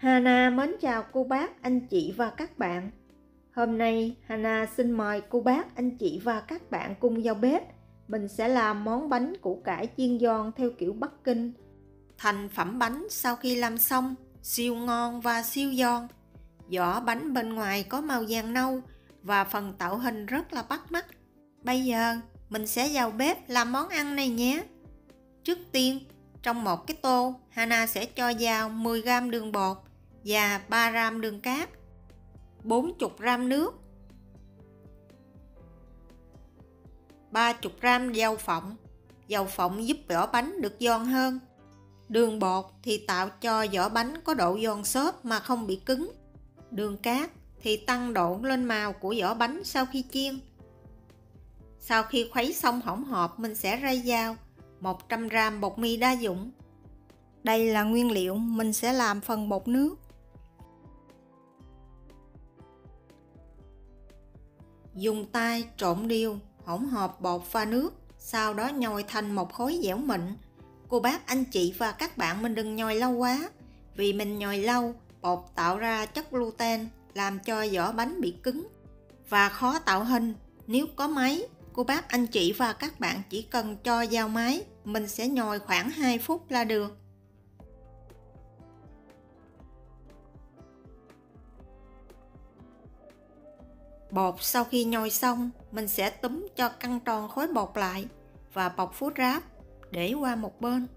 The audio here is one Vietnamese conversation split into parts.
Hana mến chào cô bác, anh chị và các bạn. Hôm nay Hana xin mời cô bác, anh chị và các bạn cùng vào bếp. Mình sẽ làm món bánh củ cải chiên giòn theo kiểu Bắc Kinh. Thành phẩm bánh sau khi làm xong siêu ngon và siêu giòn. Vỏ bánh bên ngoài có màu vàng nâu và phần tạo hình rất là bắt mắt. Bây giờ mình sẽ vào bếp làm món ăn này nhé. Trước tiên, trong một cái tô, Hana sẽ cho vào 10g đường bột và 3g đường cát, 40g nước, 30g dầu phộng. Dầu phộng giúp vỏ bánh được giòn hơn. Đường bột thì tạo cho vỏ bánh có độ giòn xốp mà không bị cứng. Đường cát thì tăng độ lên màu của vỏ bánh sau khi chiên. Sau khi khuấy xong hỗn hợp, mình sẽ rây vào 100g bột mì đa dụng. Đây là nguyên liệu mình sẽ làm phần bột nước. Dùng tay trộn đều hỗn hợp bột và nước, sau đó nhồi thành một khối dẻo mịn. Cô bác, anh chị và các bạn mình đừng nhồi lâu quá, vì mình nhồi lâu, bột tạo ra chất gluten làm cho vỏ bánh bị cứng và khó tạo hình. Nếu có máy, cô bác, anh chị và các bạn chỉ cần cho vào máy, mình sẽ nhồi khoảng 2 phút là được. Bột sau khi nhồi xong, mình sẽ túm cho căng tròn khối bột lại và bọc phút ráp để qua một bên.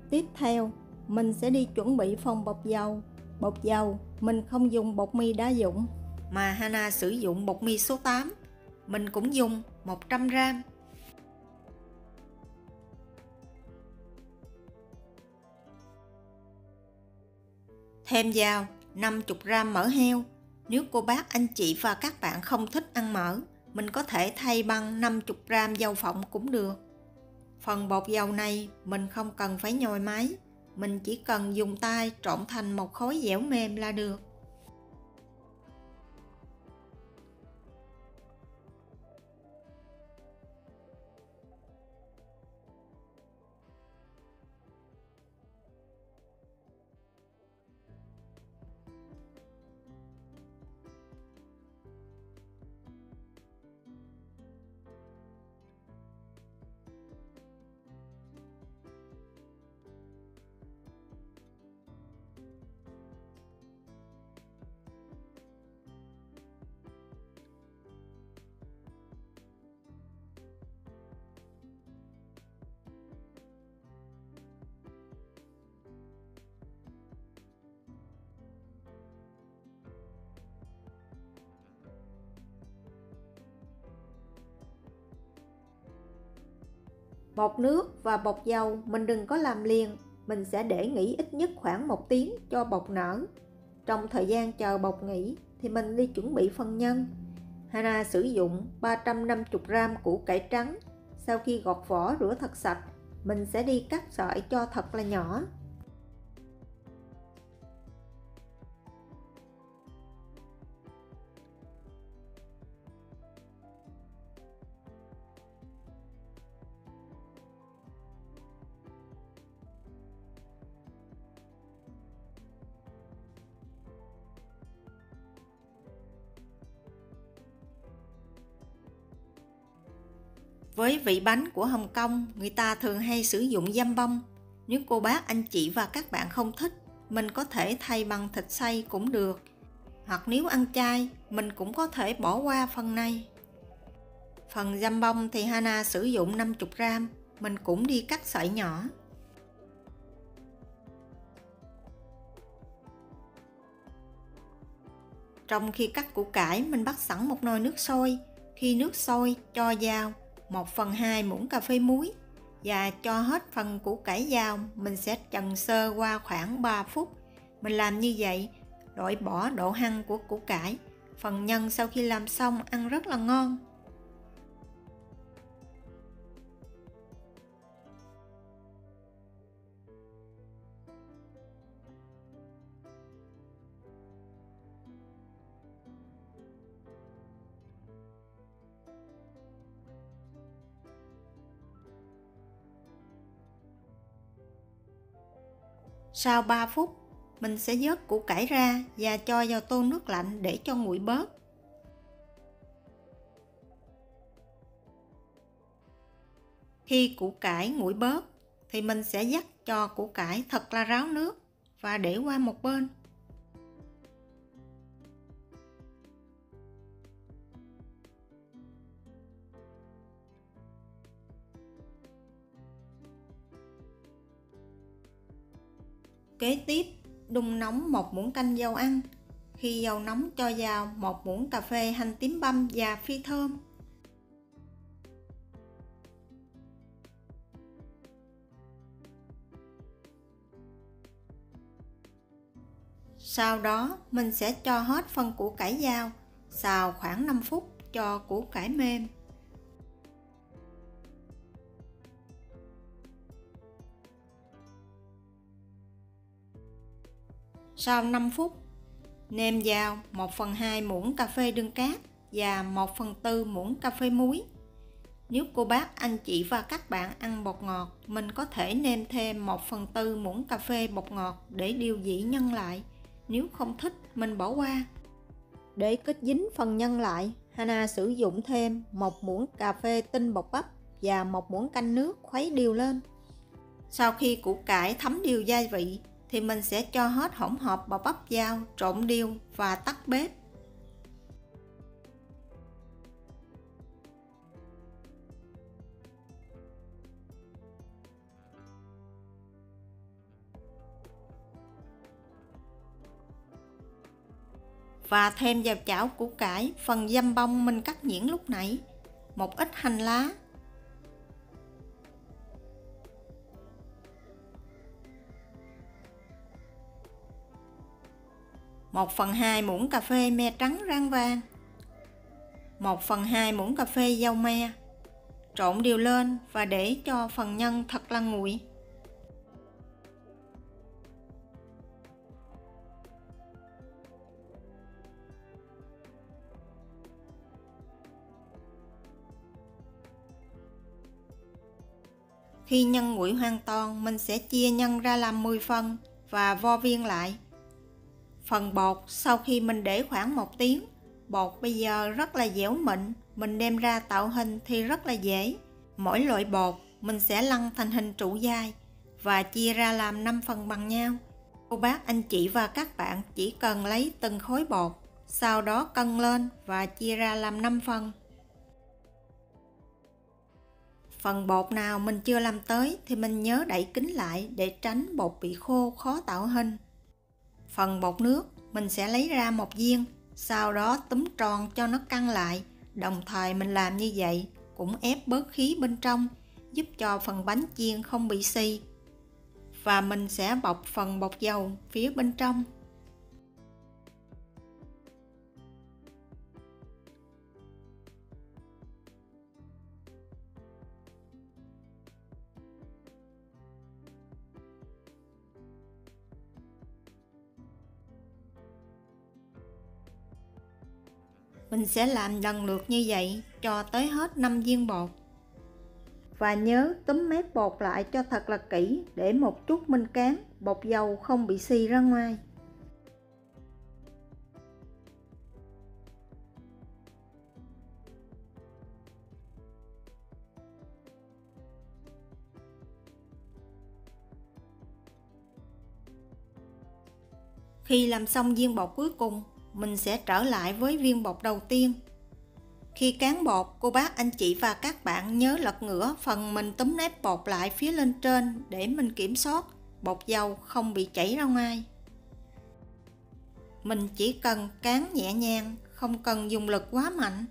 Tiếp theo, mình sẽ đi chuẩn bị phần bột dầu. Bột dầu, mình không dùng bột mì đa dụng, mà Hana sử dụng bột mì số 8. Mình cũng dùng 100g. Thêm vào 50g mỡ heo. Nếu cô bác, anh chị và các bạn không thích ăn mỡ, mình có thể thay bằng 50g dầu phộng cũng được. Phần bột dầu này mình không cần phải nhồi máy, mình chỉ cần dùng tay trộn thành một khối dẻo mềm là được. Bột nước và bột dầu mình đừng có làm liền, mình sẽ để nghỉ ít nhất khoảng 1 tiếng cho bột nở. Trong thời gian chờ bột nghỉ thì mình đi chuẩn bị phần nhân. Hana sử dụng 350g củ cải trắng. Sau khi gọt vỏ rửa thật sạch, mình sẽ đi cắt sợi cho thật là nhỏ. Với vị bánh của Hồng Kông, người ta thường hay sử dụng giam bông. Nếu cô bác, anh chị và các bạn không thích, mình có thể thay bằng thịt xay cũng được. Hoặc nếu ăn chay, mình cũng có thể bỏ qua phần này. Phần giam bông thì Hana sử dụng 50g, mình cũng đi cắt sợi nhỏ. Trong khi cắt củ cải, mình bắt sẵn một nồi nước sôi. Khi nước sôi, cho vào 1/2 muỗng cà phê muối và cho hết phần củ cải vào. Mình sẽ trần sơ qua khoảng 3 phút. Mình làm như vậy, loại bỏ độ hăng của củ cải. Phần nhân sau khi làm xong ăn rất là ngon. Sau 3 phút, mình sẽ vớt củ cải ra và cho vào tô nước lạnh để cho nguội bớt. Khi củ cải nguội bớt thì mình sẽ vắt cho củ cải thật là ráo nước và để qua một bên. Kế tiếp, đun nóng một muỗng canh dầu ăn. Khi dầu nóng cho vào một muỗng cà phê hành tím băm và phi thơm. Sau đó mình sẽ cho hết phần củ cải vào, xào khoảng 5 phút cho củ cải mềm. Sau 5 phút, nêm vào 1/2 muỗng cà phê đường cát và 1/4 muỗng cà phê muối. Nếu cô bác, anh chị và các bạn ăn bột ngọt, mình có thể nêm thêm 1/4 muỗng cà phê bột ngọt để điều vị nhân lại. Nếu không thích, mình bỏ qua. Để kết dính phần nhân lại, Hana sử dụng thêm 1 muỗng cà phê tinh bột bắp và 1 muỗng canh nước khuấy đều lên. Sau khi củ cải thấm đều gia vị, thì mình sẽ cho hết hỗn hợp bột bắp vào, trộn đều và tắt bếp. Và thêm vào chảo củ cải phần dăm bông mình cắt nhuyễn lúc nãy, một ít hành lá, một phần 2 muỗng cà phê me trắng rang vàng, 1/2 muỗng cà phê dâu me, trộn đều lên và để cho phần nhân thật là nguội. Khi nhân nguội hoàn toàn, mình sẽ chia nhân ra làm 10 phần và vo viên lại. Phần bột sau khi mình để khoảng 1 tiếng, bột bây giờ rất là dẻo mịn, mình đem ra tạo hình thì rất là dễ. Mỗi loại bột mình sẽ lăn thành hình trụ dài và chia ra làm 5 phần bằng nhau. Cô bác, anh chị và các bạn chỉ cần lấy từng khối bột, sau đó cân lên và chia ra làm 5 phần. Phần bột nào mình chưa làm tới thì mình nhớ đậy kín lại để tránh bột bị khô khó tạo hình. Phần bột nước mình sẽ lấy ra một viên, sau đó túm tròn cho nó căng lại. Đồng thời mình làm như vậy cũng ép bớt khí bên trong, giúp cho phần bánh chiên không bị xì. Và mình sẽ bọc phần bột dầu phía bên trong. Mình sẽ làm lần lượt như vậy cho tới hết 5 viên bột. Và nhớ túm mép bột lại cho thật là kỹ để một chút mình cán, bột dầu không bị xì ra ngoài. Khi làm xong viên bột cuối cùng, mình sẽ trở lại với viên bột đầu tiên. Khi cán bột, cô bác, anh chị và các bạn nhớ lật ngửa phần mình túm nếp bột lại phía lên trên để mình kiểm soát bột dầu không bị chảy ra ngoài. Mình chỉ cần cán nhẹ nhàng, không cần dùng lực quá mạnh.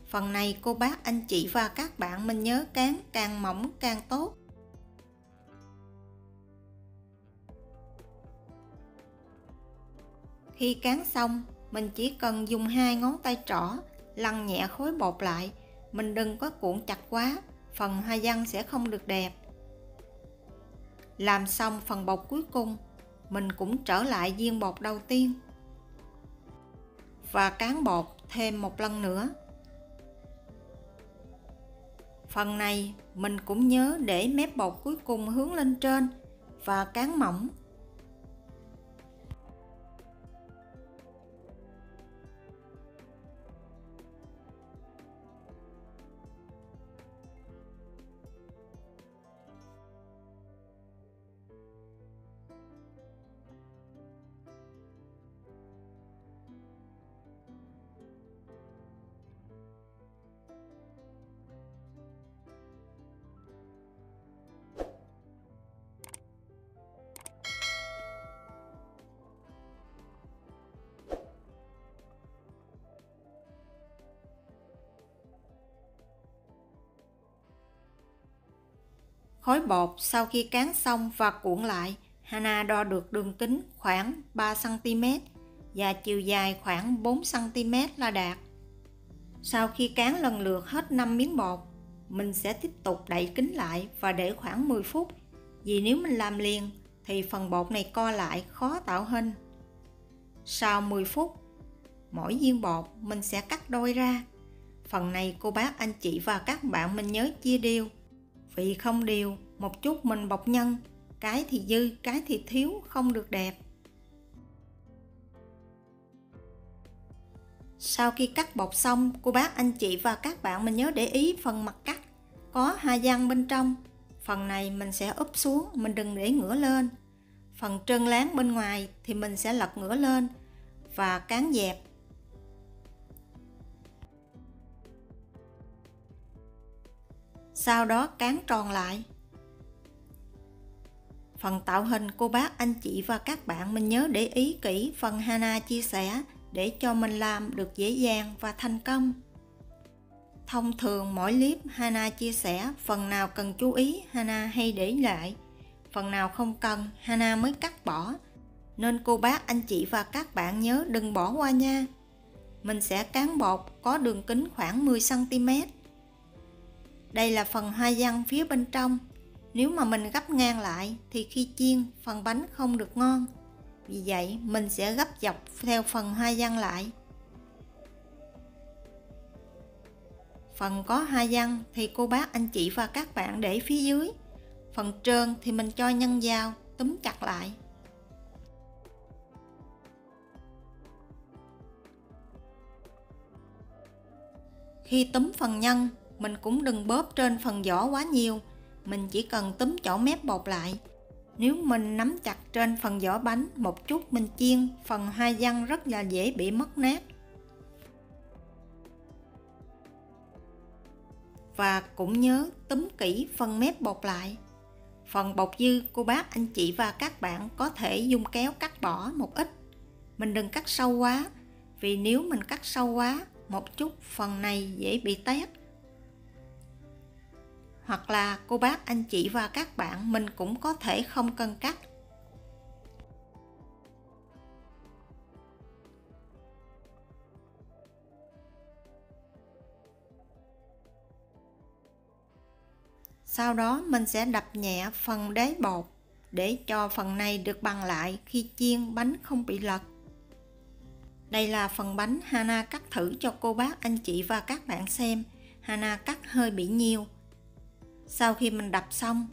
Phần này cô bác, anh chị và các bạn mình nhớ cán càng mỏng càng tốt. Khi cán xong, mình chỉ cần dùng 2 ngón tay trỏ lăn nhẹ khối bột lại, mình đừng có cuộn chặt quá, phần hoa văn sẽ không được đẹp. Làm xong phần bột cuối cùng, mình cũng trở lại viên bột đầu tiên và cán bột thêm một lần nữa. Phần này mình cũng nhớ để mép bột cuối cùng hướng lên trên và cán mỏng. Khối bột sau khi cán xong và cuộn lại, Hana đo được đường kính khoảng 3 cm và chiều dài khoảng 4 cm là đạt. Sau khi cán lần lượt hết 5 miếng bột, mình sẽ tiếp tục đậy kín lại và để khoảng 10 phút. Vì nếu mình làm liền thì phần bột này co lại khó tạo hình. Sau 10 phút, mỗi viên bột mình sẽ cắt đôi ra. Phần này cô bác anh chị và các bạn mình nhớ chia đều. Vì không đều, một chút mình bọc nhân, cái thì dư, cái thì thiếu, không được đẹp. Sau khi cắt bột xong, cô bác anh chị và các bạn mình nhớ để ý phần mặt cắt có 2 răng bên trong. Phần này mình sẽ úp xuống, mình đừng để ngửa lên. Phần trơn láng bên ngoài thì mình sẽ lật ngửa lên và cán dẹp. Sau đó cán tròn lại. Phần tạo hình cô bác anh chị và các bạn mình nhớ để ý kỹ phần Hana chia sẻ để cho mình làm được dễ dàng và thành công. Thông thường mỗi clip Hana chia sẻ phần nào cần chú ý Hana hay để lại, phần nào không cần Hana mới cắt bỏ, nên cô bác anh chị và các bạn nhớ đừng bỏ qua nha. Mình sẽ cán bột có đường kính khoảng 10 cm. Đây là phần hoa văn phía bên trong. Nếu mà mình gấp ngang lại thì khi chiên phần bánh không được ngon. Vì vậy mình sẽ gấp dọc theo phần hoa văn lại. Phần có hoa văn thì cô bác anh chị và các bạn để phía dưới. Phần trơn thì mình cho nhân dao túm chặt lại. Khi túm phần nhân, mình cũng đừng bóp trên phần vỏ quá nhiều. Mình chỉ cần túm chỗ mép bột lại. Nếu mình nắm chặt trên phần vỏ bánh một chút mình chiên, phần hoa văn rất là dễ bị mất nát. Và cũng nhớ túm kỹ phần mép bột lại. Phần bột dư cô bác anh chị và các bạn có thể dùng kéo cắt bỏ một ít. Mình đừng cắt sâu quá, vì nếu mình cắt sâu quá một chút phần này dễ bị tét. Hoặc là cô bác anh chị và các bạn mình cũng có thể không cần cắt. Sau đó mình sẽ đập nhẹ phần đáy bột để cho phần này được bằng lại khi chiên bánh không bị lật. Đây là phần bánh Hana cắt thử cho cô bác anh chị và các bạn xem. Hana cắt hơi bị nhiều. Sau khi mình đập xong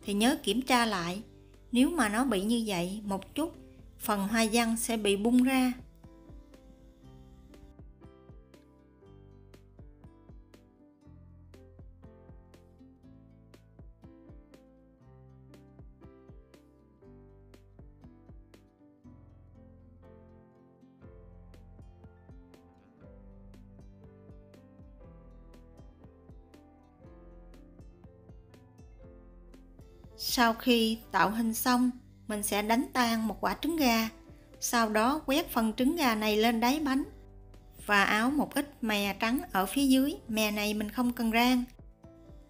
thì nhớ kiểm tra lại. Nếu mà nó bị như vậy một chút, phần hoa văn sẽ bị bung ra. Sau khi tạo hình xong, mình sẽ đánh tan một quả trứng gà. Sau đó quét phần trứng gà này lên đáy bánh và áo một ít mè trắng ở phía dưới. Mè này mình không cần rang.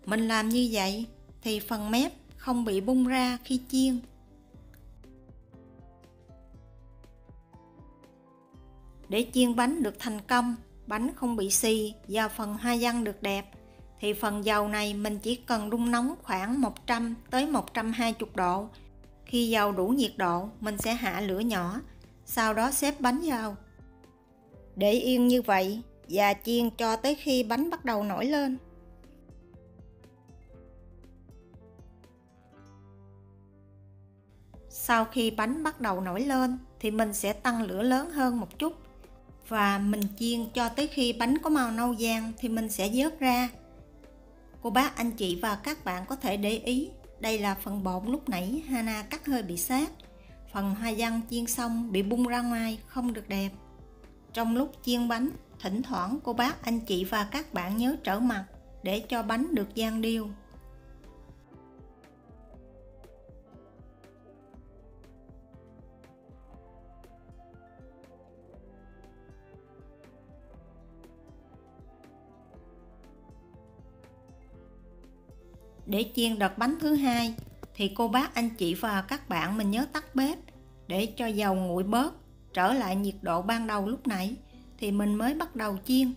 Mình làm như vậy thì phần mép không bị bung ra khi chiên. Để chiên bánh được thành công, bánh không bị xì và phần hoa văn được đẹp, thì phần dầu này mình chỉ cần đun nóng khoảng 100 tới 120 độ. Khi dầu đủ nhiệt độ, mình sẽ hạ lửa nhỏ, sau đó xếp bánh vào. Để yên như vậy và chiên cho tới khi bánh bắt đầu nổi lên. Sau khi bánh bắt đầu nổi lên thì mình sẽ tăng lửa lớn hơn một chút và mình chiên cho tới khi bánh có màu nâu vàng thì mình sẽ vớt ra. Cô bác anh chị và các bạn có thể để ý, đây là phần bột lúc nãy Hana cắt hơi bị sát. Phần hoa văn chiên xong bị bung ra ngoài, không được đẹp. Trong lúc chiên bánh, thỉnh thoảng cô bác anh chị và các bạn nhớ trở mặt để cho bánh được dang đều. Để chiên đợt bánh thứ hai thì cô bác anh chị và các bạn mình nhớ tắt bếp để cho dầu nguội bớt, trở lại nhiệt độ ban đầu lúc nãy thì mình mới bắt đầu chiên.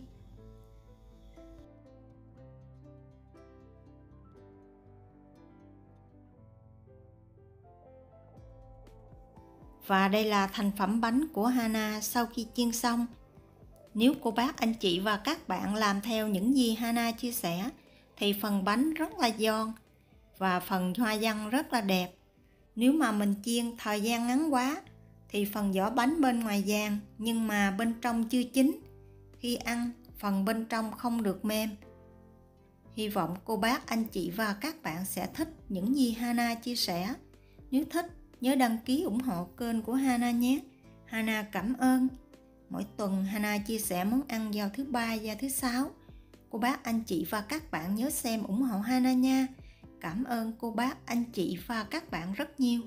Và đây là thành phẩm bánh của Hana sau khi chiên xong. Nếu cô bác anh chị và các bạn làm theo những gì Hana chia sẻ thì phần bánh rất là giòn và phần hoa văn rất là đẹp. Nếu mà mình chiên thời gian ngắn quá thì phần vỏ bánh bên ngoài vàng nhưng mà bên trong chưa chín. Khi ăn, phần bên trong không được mềm. Hy vọng cô bác anh chị và các bạn sẽ thích những gì Hana chia sẻ. Nếu thích, nhớ đăng ký ủng hộ kênh của Hana nhé. Hana cảm ơn. Mỗi tuần Hana chia sẻ món ăn vào thứ Ba và thứ Sáu. Cô bác anh chị và các bạn nhớ xem ủng hộ Hana nha. Cảm ơn cô bác anh chị và các bạn rất nhiều.